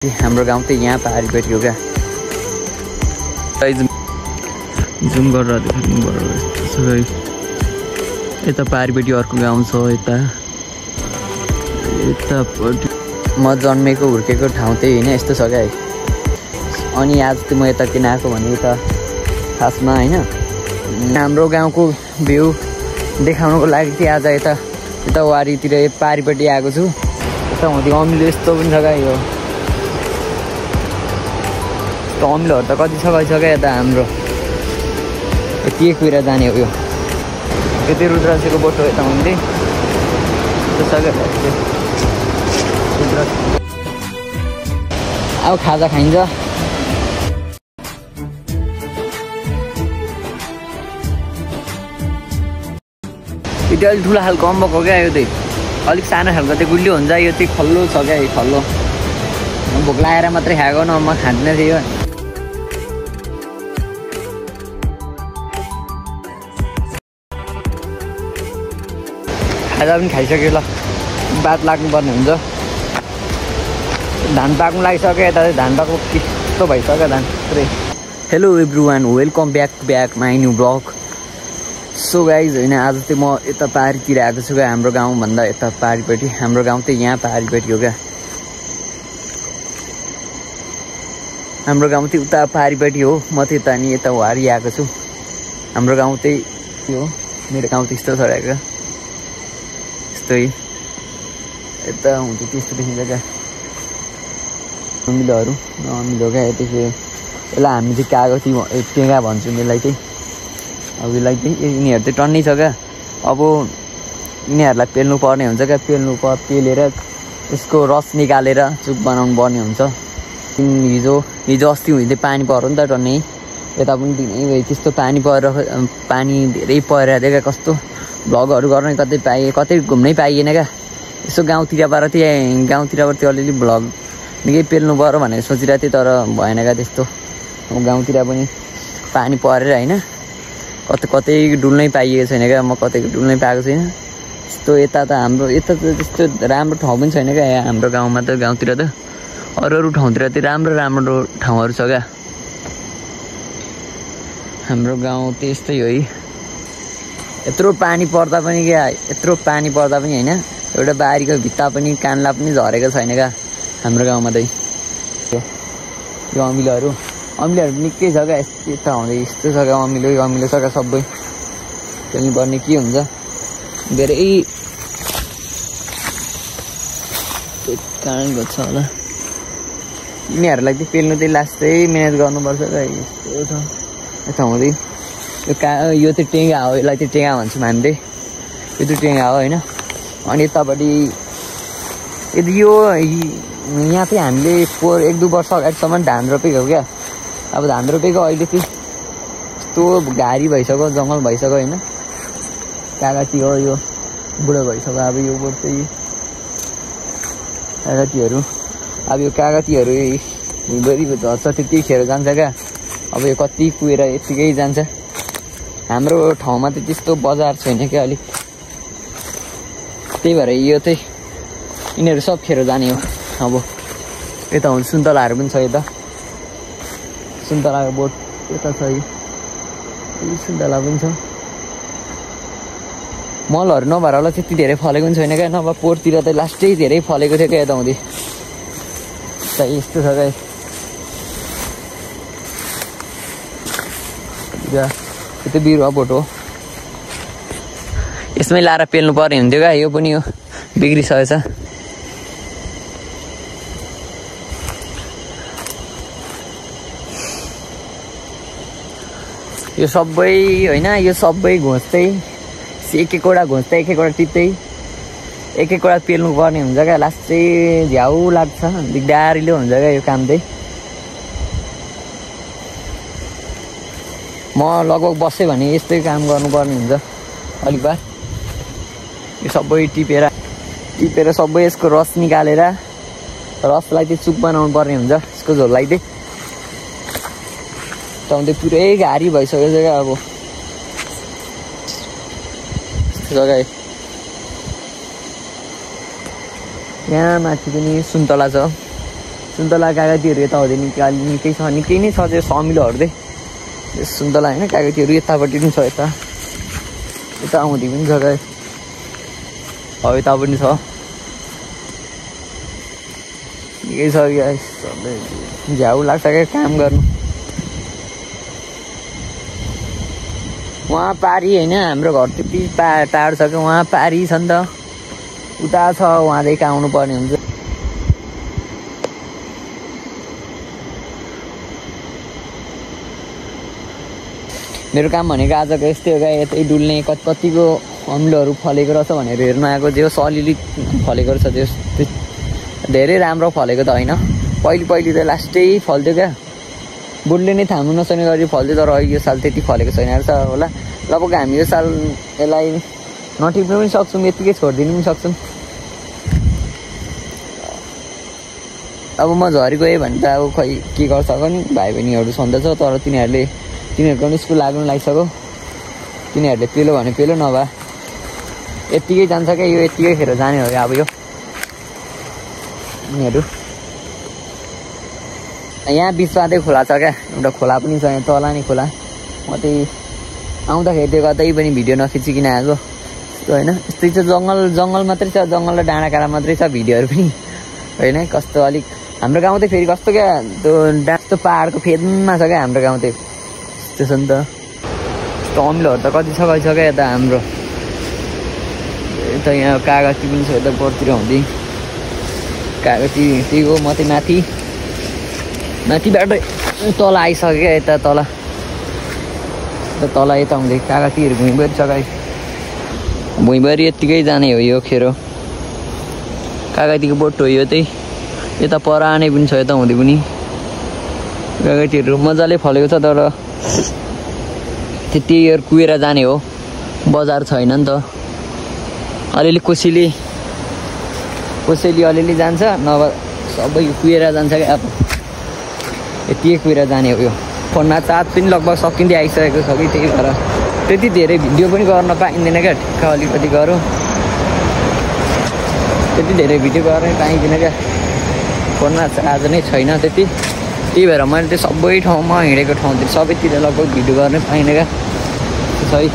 हाम्रो गाउँ चाहिँ यहाँ पहाडीपट्टि हो क्या। जुम गरेर देखाउनु यता पहाडीपट्टि अर्को गाउँ छ। यतापट्टि म जन्मेको हुर्केको ठाउँ चाहिँ होइन यस्तो छ क्या। अनि आज चाहिँ म यता किन आएको भने यता खासमा होइन हाम्रो गाउँको भ्यू देखाउनुको लागि चाहिँ आज यता वारीतिर पहाडीपट्टि आएको छु। यता हुँदै अमिलो यस्तो पनि छ क्या। यो अमिलोहरू त कति छ क्या यता हाम्रो के कुहिर जाने हो। यो यति रुद्राक्षको बोटो यता हुँदै अब खाजा खाइन्छ। यो चाहिँ अलिक ठुलो खालको अम्बक हो क्या। यो चाहिँ अलिक सानो खालको चाहिँ गुलियो हुन्छ। यो चाहिँ खल्लो छ क्या। यो खल्लो भोक लागेर मात्रै खाएको न म खाँदैन थियो। खाजा पनि खाइसक्यो। ल बात लाग्नुपर्ने हुन्छ। धान पाक्नु लागिसक्यो। यता चाहिँ धान पाक्नु कस्तो भइसक्यो धान पुरै। Hello everyone, welcome back my new blog. So guys होइन आज चाहिँ म यता पहाडीतिर आएको छु क्या। हाम्रो गाउँभन्दा यता पहाडीपट्टि। हाम्रो गाउँ चाहिँ यहाँ पहाडीपट्टि हो क्या। हाम्रो गाउँ चाहिँ उता पहाडीपट्टि हो। म चाहिँ यता नि यता वारी आएको छु। हाम्रो गाउँ चाहिँ यो हो। मेरो गाउँ चाहिँ यस्तो छ क्या। यस्तै यता हुन्छ त्यस्तो देखिन्छ क्या। अमिलोहरू अमिलो क्या। त्यसो यसलाई हामी चाहिँ कागती टेङ्गा भन्छौँ यसलाई चाहिँ। अब यसलाई चाहिँ यिनीहरू चाहिँ टन्नै छ क्या। अब यिनीहरूलाई पेल्नु पर्ने हुन्छ क्या। पेलेर यसको रस निकालेर चुक बनाउनु पर्ने हुन्छ। हिजो अस्ति हुँदै पानी पऱ्यो नि त टन्नै। यता पनि दिनै त्यस्तो पानी धेरै परेर थियो क्या। कस्तो भ्लगहरू गर्न कतै घुम्नै पाइएन क्या। यसो गाउँतिरबाट अलिअलि भ्लग निकै पेल्नु पऱ्यो भनेर सोचिरहेको थिएँ। तर भएन क्या त्यस्तो। गाउँतिर पनि पानी परेर होइन कतै डुल्नै पाइएको छैन क्या। म कतै डुल्नै पाएको छैन। त्यस्तो यता त हाम्रो यता त त्यस्तो राम्रो ठाउँ पनि छैन क्या। हाम्रो गाउँमा त गाउँतिर त अरू ठाउँतिर चाहिँ राम्रो ठाउँहरू छ क्या। हाम्रो गाउँ चाहिँ यस्तै हो है। यत्रो पानी पर्दा पनि होइन एउटा बारीको भित्ता पनि कान्ला पनि झरेको छैन क्या हाम्रो गाउँमा चाहिँ। यो अमिलोहरू निकै छ क्या। यता हुँदै यस्तो छ क्या। अमिलो छ क्या। सबै पेल्नु पर्ने के हुन्छ धेरै कारणको छ होला। यिनीहरूलाई चाहिँ पेल्नु चाहिँ लास्टै मिहिनेत गर्नुपर्छ क्या। यस्तो छ यता हुँदै यो चाहिँ टेङ्गा हो। यसलाई चाहिँ टेङ्गा भन्छौँ हामीले। यो चाहिँ टेङ्गा हो होइन। अनि यतापट्टि यदि यहाँ चाहिँ हामीले 1-2 वर्ष अगाडिसम्म धान रोपेको हो क्या। अब धान रोपेको अहिले चाहिँ यस्तो घारी भइसक्यो, जङ्गल भइसक्यो होइन। कागती हो यो बुढो भइसक्यो। अब यो बोट चाहिँ अब यो कागतीहरू हिउँदरी झर्छ त्यतिखेर जान्छ क्या। अब यो कति कुहेर यत्तिकै जान्छ। हाम्रो ठाउँमा चाहिँ त्यस्तो बजार छैन क्या अलिक। त्यही भएर यो चाहिँ यिनीहरू सब खेर जाने हो। अब यता हुन्छ सुन्तलाहरू पनि छ। यता सुन्तलाको बोट यता छ। सुन्तला पनि छ। मलहरू नभएर होला त्यति धेरै फलेको पनि छैन क्या। नभए पोहोरतिर त लास्टै धेरै फलेको थियो क्या। यता हुँदै यस्तो छ क्या। यो त बिरुवा बोट हो। यसमै लाएर पेल्नु पर्ने हुन्थ्यो क्या। यो पनि हो बिग्रिसकेछ। यो सबै होइन यो सबै घोच्दै एक-एकवटा घोच्दै एक-एकवटा टिप्दै एक-एकवटा पेल्नु पर्ने हुन्छ क्या। लास्ट चाहिँ झ्याउ लाग्छ। दिगदारिलो हुन्छ क्या यो काम चाहिँ। म लगभग बसेँ भने यस्तै काम गर्नुपर्ने हुन्छ अलिक बार। यो सबै टिपेर सबै यसको रस निकालेर रसलाई चाहिँ चुक बनाउनु पर्ने हुन्छ। यसको झोललाई चाहिँ त पुरै घारी भइसकेको छ क्या। अब जग्गा यहाँ माथि पनि सुन्तला छ। सुन्तला कागतीहरू यताउति निकै छ, निकै नै छ त्यो समिलोहरू चाहिँ सुन्तला होइन कागतीहरू यतापट्टि पनि छ, यता आउँदै पनि छ गाई, अब यता पनि छ निकै छ गाई। झ्याउ लाग्छ क्या काम गर्नु। वहाँ पारी होइन, हाम्रो घर त्यति टाढो छ क्या, वहाँ पारी छ नि त, उता छ, वहाँदेखि आउनु पर्ने हुन्छ। मेरो काम भनेको आजको यस्तै हो क्या, यतै डुल्ने कतिको अमिलोहरू फलेको रहेछ भनेर हेर्नु आएको। जे अलिअलि फलेको रहेछ, त्यो धेरै राम्रो फलेको त होइन, पहिले त लास्टै फल्थ्यो क्या, बोटले नै थाम्नु नसक्ने गरी फल्थ्यो, तर यो साल त्यति फलेको छैन रहेछ होला। लगभग हामी यो साल यसलाई नटिप्नु पनि सक्छौँ, यतिकै छोडिदिनु पनि सक्छौँ। अब म झरी गएँ भने त अब खै के गर्छ नि, भाइ बहिनीहरू छँदैछ, तर तिनीहरूको पनि स्कुल लाग्नु लागिसक्यो, तिनीहरूले पेलो भने पेलो, नभए यत्तिकै जान्छ क्या, यो यत्तिकै खेर जाने हो अब यो यिनीहरू। यहाँ बिचमा चाहिँ खोला छ क्या, एउटा खोला पनि छ यहाँ तल नि खोला। म त्यही आउँदाखेरि त्यो कतै पनि भिडियो नखिचिकन आएको यस्तो होइन, यस्तै चाहिँ जङ्गल मात्रै छ, जङ्गल र डाँडा काँडा मात्रै छ, भिडियोहरू पनि होइन कस्तो अलिक। हाम्रो गाउँ चाहिँ फेरि कस्तो क्या, त्यो यस्तो पाहाडको फेदमा छ क्या हाम्रो गाउँ चाहिँ, यस्तो छ नि त। यस्तो अमिलोहरू त कति छ क्या यता हाम्रो, यता यहाँ कागती पनि छ, यता बरतिर हुँदै कागती त्यही हो। म चाहिँ माथिबाट तल आइसक्यो क्या, यता तल यता हुँदै कागतीहरू भुइँभरि छ गाई, भुइँभरि यत्तिकै जाने हो यो खेरो, कागतीको बोट हो यो त्यही। यता पराने पनि छ, यता हुँदै पनि कागतीहरू मजाले फलेको छ, तर त्यतिहरू कुहेर जाने हो, बजार छैन नि त। अलिअलि कसैले अलिअलि जान्छ, नभए सबै कुहेर जान्छ क्या, अब यति कुहेर जाने हो। यो फोनमा चार्ज पनि लगभग सकिँदै आइसकेको छ कि, त्यही भएर त्यति धेरै भिडियो पनि गर्न पाइँदैन क्या, ठिक्क अलिकति गरौँ, त्यति धेरै भिडियो गर्नै पाइँदैन क्या, फोनमा चार्ज नै छैन त्यति। त्यही भएर मैले त्यो सबै ठाउँमा हिँडेको ठाउँतिर सबैतिर लगभग भिडियो गर्नै पाइनँ क्या, सही।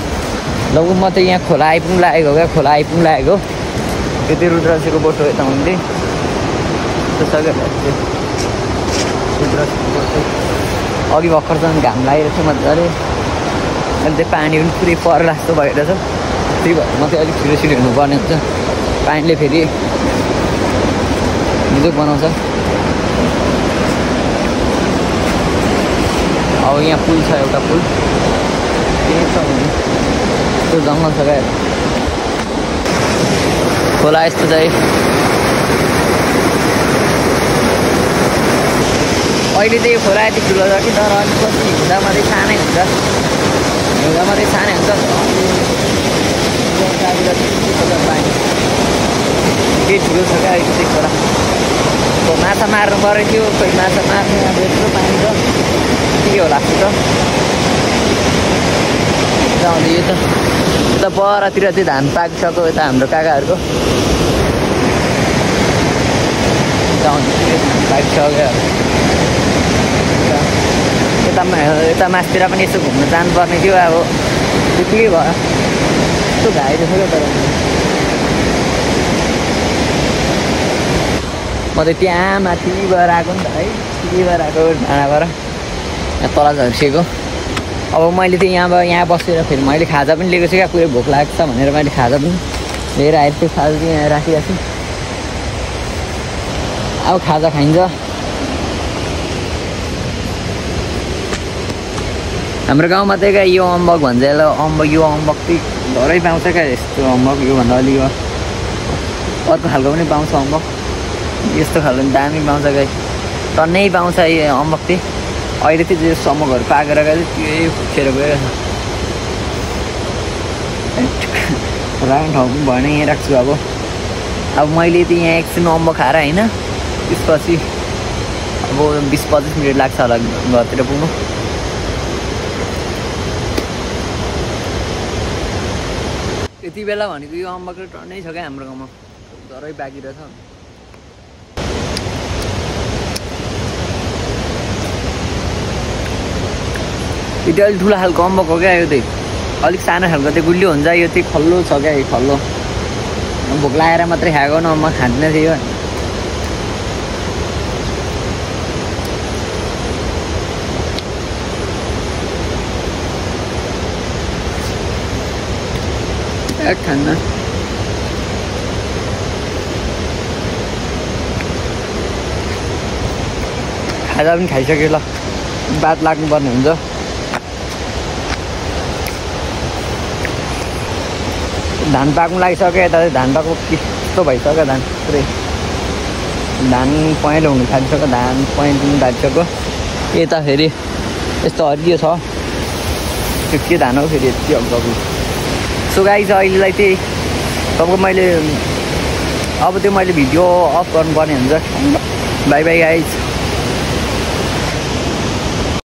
लगभग म त यहाँ खोला आइपुग्नु लागेको क्या, खोला आइपुग्नु लागेको, त्यति रुद्राक्षको बोटो यता हुँदै सक्यो। रुद्राक्षको बोटो अघि भर्खरसम्म घाम लागिरहेको थियो मजाले, अहिले चाहिँ पानी पनि पुरै परेर जस्तो भइरहेछ, त्यही भएर म चाहिँ अलिक छिटो हिँड्नुपर्ने हुन्छ, पानीले फेरि बिजोग बनाउँछ। अब यहाँ पुल छ, एउटा पुल त्यही छ भने त्यो जङ्गल छ क्या, खोला यस्तो चाहिँ। अहिले चाहिँ यो खोला यति ठुलो छ कि, तर अलिक कति हिउँदा मात्रै सानै हुन्छ, पानी त्यही ठुलो छ क्या अहिले चाहिँ खोला। माछा मार्नु पऱ्यो थियो, खोइ माछा मार्नु अब यत्रो पानी छ के होला जस्तो छ। यता परतिर चाहिँ धान पाकिसक्यो, यता हाम्रो काकाहरूको धान पाकिसक्यो। यता मासतिर पनि यसो घुम्न जानुपर्ने थियो, अब त्यतिकै भयो, यस्तो घाइरहेछ क्या। तर म त त्यहाँ माथिबाट आएको नि त है, सिधैबाट आएको डाँडाबाट यहाँ तल झर्सिएको। अब मैले चाहिँ यहाँ बसेर फेरि मैले खाजा पनि लिएको छु क्या, पुरै भोक लाग्छ भनेर मैले खाजा पनि लिएर आएको थिएँ, खाजा चाहिँ यहाँ राखिरहेको छु। अब खाजा खाइन्छ। हाम्रो गाउँमा चाहिँ क्या यो अम्बक भन्छ, यो अम्बक चाहिँ घरै पाउँछ क्या, यस्तो अम्बक योभन्दा अलिक अर्को खालको पनि पाउँछ अम्बक, यस्तो खालको दामी पाउँछ गाई, टन्नै पाउँछ यो अम्बक चाहिँ। अहिले चाहिँ जो अम्बकहरू पाकेर गएर त्यही फुटेर गइरहेछ। राख्ने ठाउँ पनि भएन, यहीँ राख्छु। अब मैले चाहिँ यहाँ एकछिन अम्बक खाएर होइन, त्यसपछि अब 20-25 मिनट लाग्छ होला घरतिर पुग्नु। यति बेला भनेको यो अम्बक टन्नै छ क्या हाम्रो गाउँमा, झरै बाँकी रहेछ। यो चाहिँ अलिक ठुलो खालको अम्बक हो क्या यो चाहिँ अलिक सानो खालको चाहिँ गुलियो हुन्छ यो चाहिँ खल्लो छ क्या यो खल्लो भोक लागेर मात्रै खाएको न म खाँदैन थियो खान्न खाजा पनि खाइसक्यो ल बात लाग्नुपर्ने हुन्छ धान पाक्नु लागिसक्यो यता चाहिँ धान पाक्नु कस्तो भइसक्यो धान पुरै धान पहेँलो हुनु थालिसक्यो धान पहेँलो थालिसक्यो यता फेरि यस्तो हरियो छ त्यो के धान हो फेरि यति हल्का सो गाइस अहिलेलाई चाहिँ तपाईँको मैले अब त्यो मैले भिडियो अफ गर्नुपर्ने हुन्छ बाई बाई गाइस